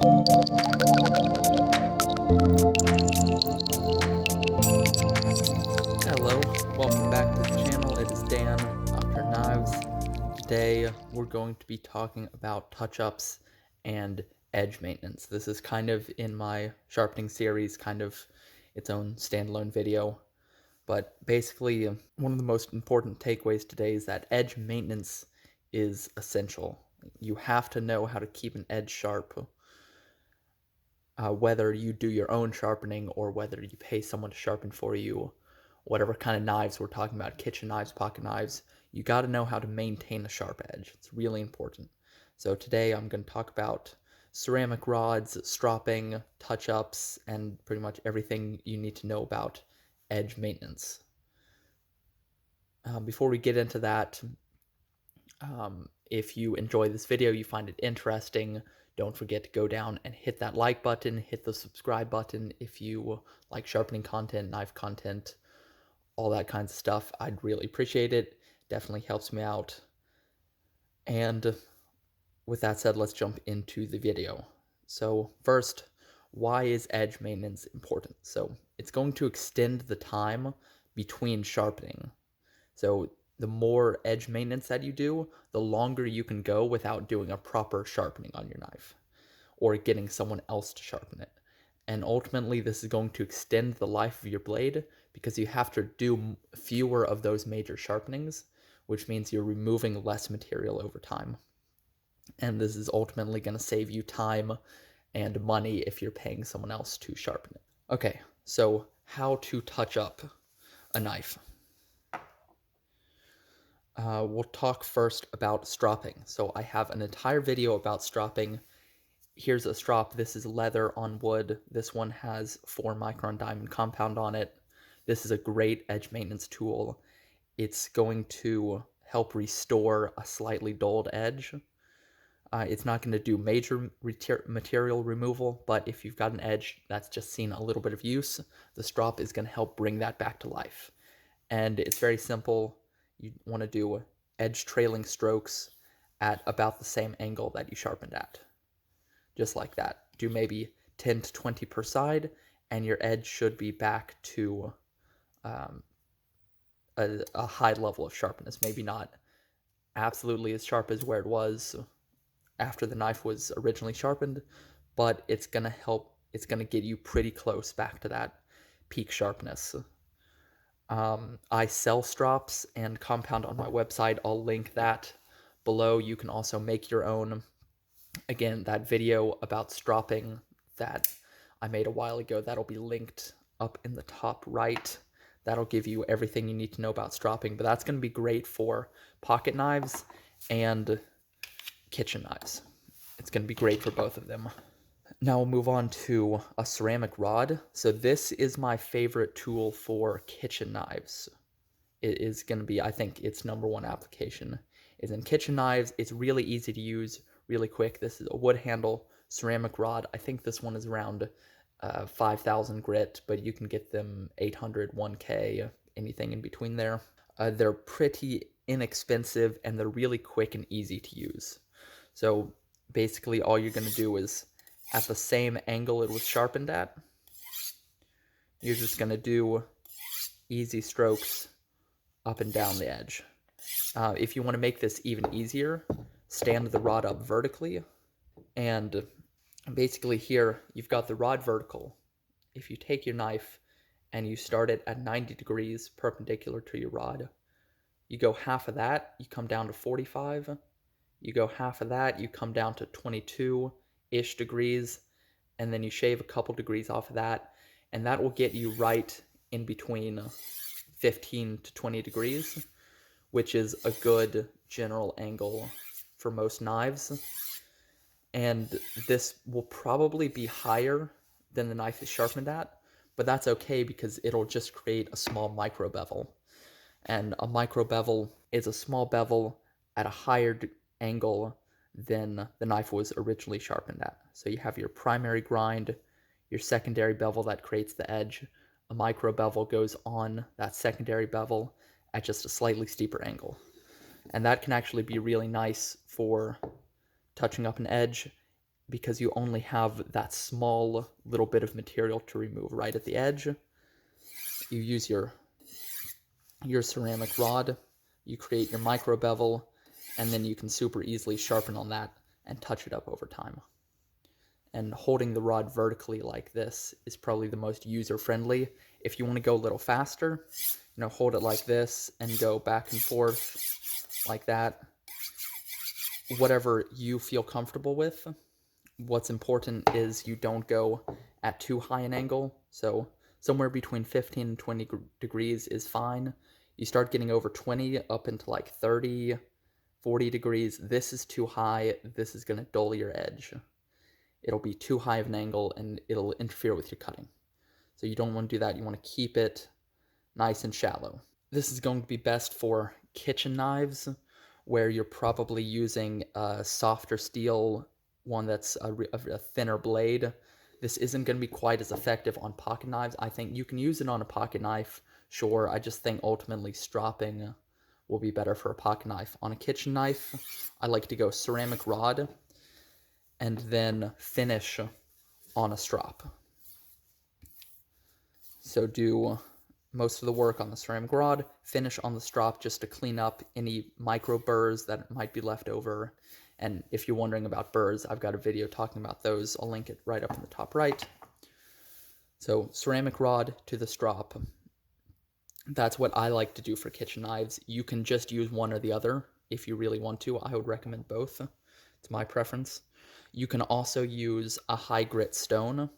Hello, welcome back to the channel. It is Dan, Dr. Knives. Today we're going to be talking about touch-ups and edge maintenance. This is kind of in my sharpening series, kind of its own standalone video. But basically, one of the most important takeaways today is that edge maintenance is essential. You have to know how to keep an edge sharp, whether you do your own sharpening or whether you pay someone to sharpen for you. Whatever kind of knives we're talking about, kitchen knives, pocket knives, you got to know how to maintain a sharp edge. It's really important. So today I'm going to talk about ceramic rods, stropping, touch-ups, and pretty much everything you need to know about edge maintenance. Before we get into that, if you enjoy this video, you find it interesting, don't forget to go down and hit that like button, hit the subscribe button if you like sharpening content, knife content, all that kinds of stuff. I'd really appreciate it. Definitely helps me out. And with that said, let's jump into the video. So first, why is edge maintenance important? So it's going to extend the time between sharpening. So the more edge maintenance that you do, the longer you can go without doing a proper sharpening on your knife or getting someone else to sharpen it. And ultimately, this is going to extend the life of your blade because you have to do fewer of those major sharpenings, which means you're removing less material over time. And this is ultimately going to save you time and money if you're paying someone else to sharpen it. Okay, so how to touch up a knife. We'll talk first about stropping. So I have an entire video about stropping. Here's a strop. This is leather on wood. This one has 4-micron diamond compound on it. This is a great edge maintenance tool. It's going to help restore a slightly dulled edge. It's not going to do major material removal, but if you've got an edge that's just seen a little bit of use, the strop is going to help bring that back to life. And it's very simple. You want to do edge trailing strokes at about the same angle that you sharpened at. Just like that. Do maybe 10 to 20 per side, and your edge should be back to a high level of sharpness. Maybe not absolutely as sharp as where it was after the knife was originally sharpened, but it's going to help, it's going to get you pretty close back to that peak sharpness. I sell strops and compound on my website. I'll link that below. You can also make your own. Again, that video about stropping that I made a while ago, that'll be linked up in the top right. That'll give you everything you need to know about stropping, but that's going to be great for pocket knives and kitchen knives. It's going to be great for both of them. Now we'll move on to a ceramic rod. So this is my favorite tool for kitchen knives. It is going to be, I think, its #1 application is in kitchen knives. It's really easy to use, really quick. This is a wood handle ceramic rod. I think this one is around 5,000 grit, but you can get them 800, 1K, anything in between there. They're pretty inexpensive and they're really quick and easy to use. So basically all you're going to do is at the same angle it was sharpened at, you're just going to do easy strokes up and down the edge. If you want to make this even easier, stand the rod up vertically, and basically here you've got the rod vertical. If you take your knife and you start it at 90 degrees perpendicular to your rod, you go half of that, you come down to 45, you go half of that, you come down to 22-ish degrees, and then you shave a couple degrees off of that, and that will get you right in between 15 to 20 degrees, which is a good general angle for most knives. And this will probably be higher than the knife is sharpened at, but that's okay because it'll just create a small micro bevel. And a micro bevel is a small bevel at a higher angle than the knife was originally sharpened at. So you have your primary grind, your secondary bevel that creates the edge. A micro bevel goes on that secondary bevel at just a slightly steeper angle. And that can actually be really nice for touching up an edge. because you only have that small little bit of material to remove right at the edge. You use your ceramic rod, you create your micro bevel, and then you can super easily sharpen on that and touch it up over time. And holding the rod vertically like this is probably the most user-friendly. If you want to go a little faster, hold it like this and go back and forth like that. Whatever you feel comfortable with. What's important is you don't go at too high an angle. So somewhere between 15 and 20 degrees is fine. You start getting over 20 up into like 30, 40 degrees. This is too high. This is going to dull your edge. It'll be too high of an angle and it'll interfere with your cutting. So you don't want to do that. You want to keep it nice and shallow. This is going to be best for kitchen knives, where you're probably using a softer steel, one that's a thinner blade. This isn't going to be quite as effective on pocket knives. I think you can use it on a pocket knife, sure. I just think ultimately stropping will be better for a pocket knife. On a kitchen knife, I like to go ceramic rod and then finish on a strop. So do most of the work on the ceramic rod, finish on the strop just to clean up any micro burrs that might be left over. And if you're wondering about burrs, I've got a video talking about those. I'll link it right up in the top right. So ceramic rod to the strop. That's what I like to do for kitchen knives. You can just use one or the other if you really want to. I would recommend both. It's my preference. You can also use a high grit stone.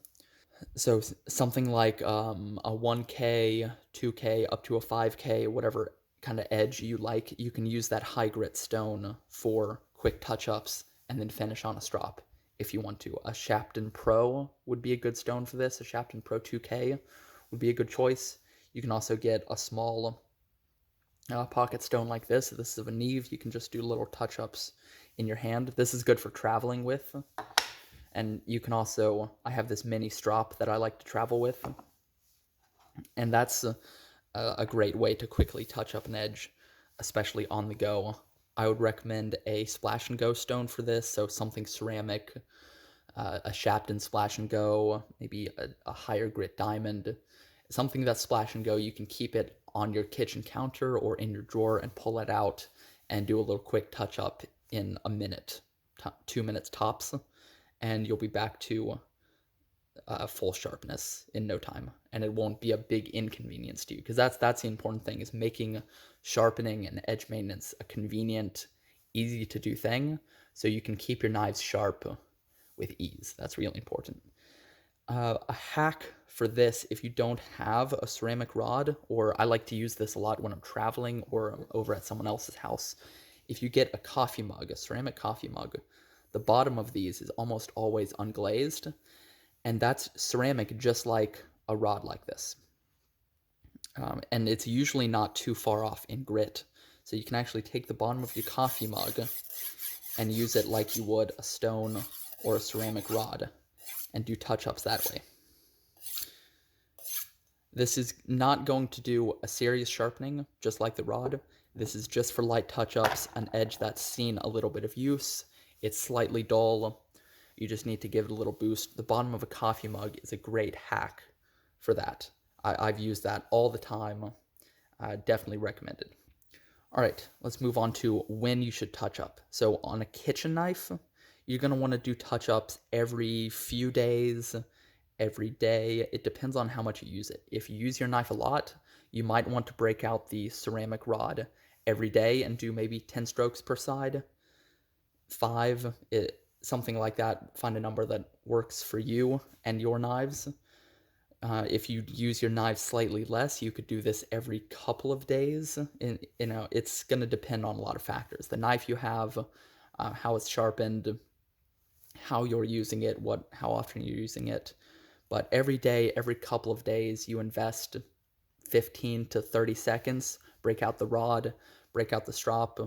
So something like a 1K, 2K, up to a 5K, whatever kind of edge you like, you can use that high grit stone for quick touch-ups and then finish on a strop if you want to. A Sharpening Pro would be a good stone for this. A Sharpening Pro 2K would be a good choice. You can also get a small pocket stone like this. This is a Neve. You can just do little touch-ups in your hand. This is good for traveling with. And you can also, I have this mini strop that I like to travel with. And that's a great way to quickly touch up an edge, especially on the go. I would recommend a Splash and Go stone for this. So something ceramic, a Sharpening Splash and Go, maybe a higher grit diamond. Something that's Splash and Go, you can keep it on your kitchen counter or in your drawer and pull it out and do a little quick touch up in a minute, 2 minutes tops. And you'll be back to full sharpness in no time, and it won't be a big inconvenience to you, because that's the important thing, is making sharpening and edge maintenance a convenient, easy to do thing, so you can keep your knives sharp with ease. That's really important. A hack for this, if you don't have a ceramic rod, or I like to use this a lot when I'm traveling or over at someone else's house, if you get a coffee mug, a ceramic coffee mug, the bottom of these is almost always unglazed, and that's ceramic just like a rod like this. And it's usually not too far off in grit. So you can actually take the bottom of your coffee mug and use it like you would a stone or a ceramic rod and do touch-ups that way. This is not going to do a serious sharpening, just like the rod. This is just for light touch-ups, an edge that's seen a little bit of use. It's slightly dull. You just need to give it a little boost. The bottom of a coffee mug is a great hack for that. I've used that all the time. Definitely recommended. All right, let's move on to when you should touch up. So on a kitchen knife, you're going to want to do touch-ups every few days, every day. It depends on how much you use it. If you use your knife a lot, you might want to break out the ceramic rod every day and do maybe 10 strokes per side. 5, something like that. Find a number that works for you and your knives. If you use your knives slightly less, you could do this every couple of days. It's going to depend on a lot of factors. The knife you have, how it's sharpened, how you're using it, how often you're using it. But every day, every couple of days, you invest 15 to 30 seconds, break out the rod, break out the strop.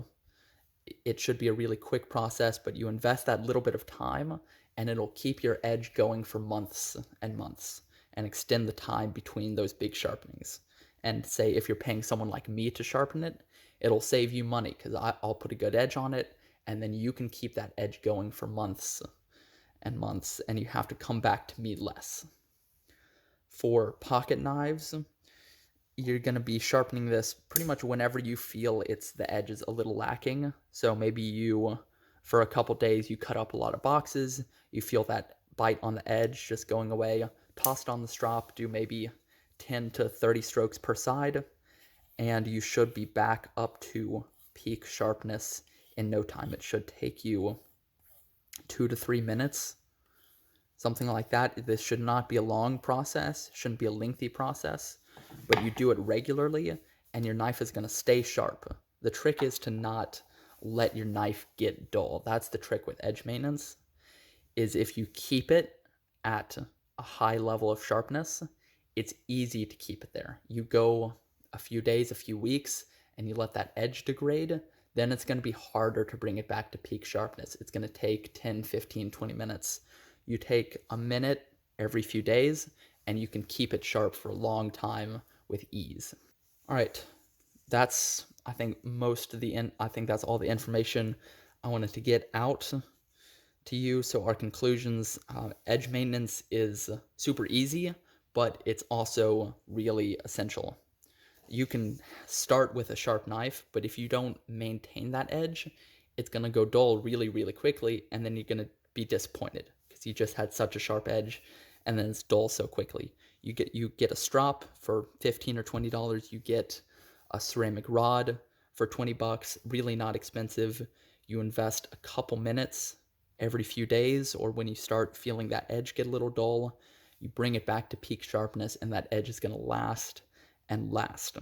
It should be a really quick process, but you invest that little bit of time and it'll keep your edge going for months and months and extend the time between those big sharpenings. And say if you're paying someone like me to sharpen it, it'll save you money because I'll put a good edge on it and then you can keep that edge going for months and months, and you have to come back to me less. For pocket knives, you're going to be sharpening this pretty much whenever you feel the edge is a little lacking. So maybe for a couple days, you cut up a lot of boxes, you feel that bite on the edge just going away, toss it on the strop, do maybe 10 to 30 strokes per side, and you should be back up to peak sharpness in no time. It should take you 2 to 3 minutes, something like that. This should not be a long process, shouldn't be a lengthy process, but you do it regularly and your knife is going to stay sharp. The trick is to not let your knife get dull. That's the trick with edge maintenance, is if you keep it at a high level of sharpness, it's easy to keep it there. You go a few days, a few weeks, and you let that edge degrade, then it's going to be harder to bring it back to peak sharpness. It's going to take 10, 15, 20 minutes. You take a minute every few days, and you can keep it sharp for a long time with ease. All right, that's, I think, I think that's all the information I wanted to get out to you. So our conclusions, edge maintenance is super easy, but it's also really essential. You can start with a sharp knife, but if you don't maintain that edge, it's going to go dull really, really quickly, and then you're going to be disappointed because you just had such a sharp edge and then it's dull so quickly. You get a strop for $15 or $20, you get a ceramic rod for $20, really not expensive. You invest a couple minutes every few days, or when you start feeling that edge get a little dull, you bring it back to peak sharpness, and that edge is going to last and last.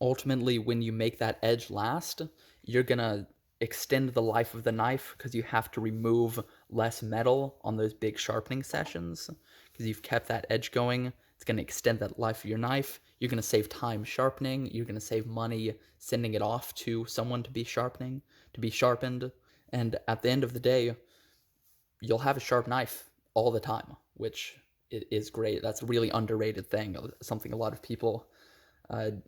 Ultimately, when you make that edge last, you're going to extend the life of the knife because you have to remove less metal on those big sharpening sessions because you've kept that edge going. It's going to extend that life of your knife. You're going to save time sharpening. You're going to save money sending it off to someone to be sharpened. And at the end of the day, you'll have a sharp knife all the time, which is great. That's a really underrated thing. Something a lot of people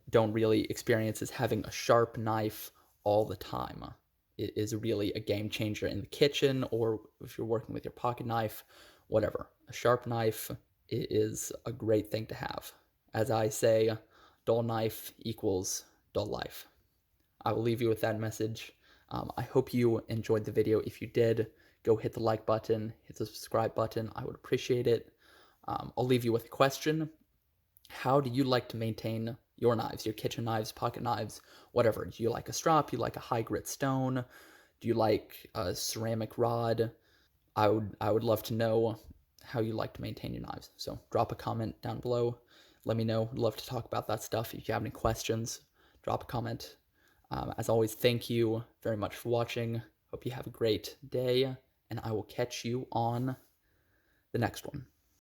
don't really experience is having a sharp knife all the time. It is really a game changer in the kitchen, or if you're working with your pocket knife, whatever. A sharp knife is a great thing to have. As I say, dull knife equals dull life. I will leave you with that message. I hope you enjoyed the video. If you did, go hit the like button, hit the subscribe button. I would appreciate it. I'll leave you with a question. How do you like to maintain your knives, your kitchen knives, pocket knives, whatever? Do you like a strop? Do you like a high grit stone? Do you like a ceramic rod? I would love to know how you like to maintain your knives. So drop a comment down below. Let me know. I'd love to talk about that stuff. If you have any questions, drop a comment. As always, thank you very much for watching. Hope you have a great day, and I will catch you on the next one.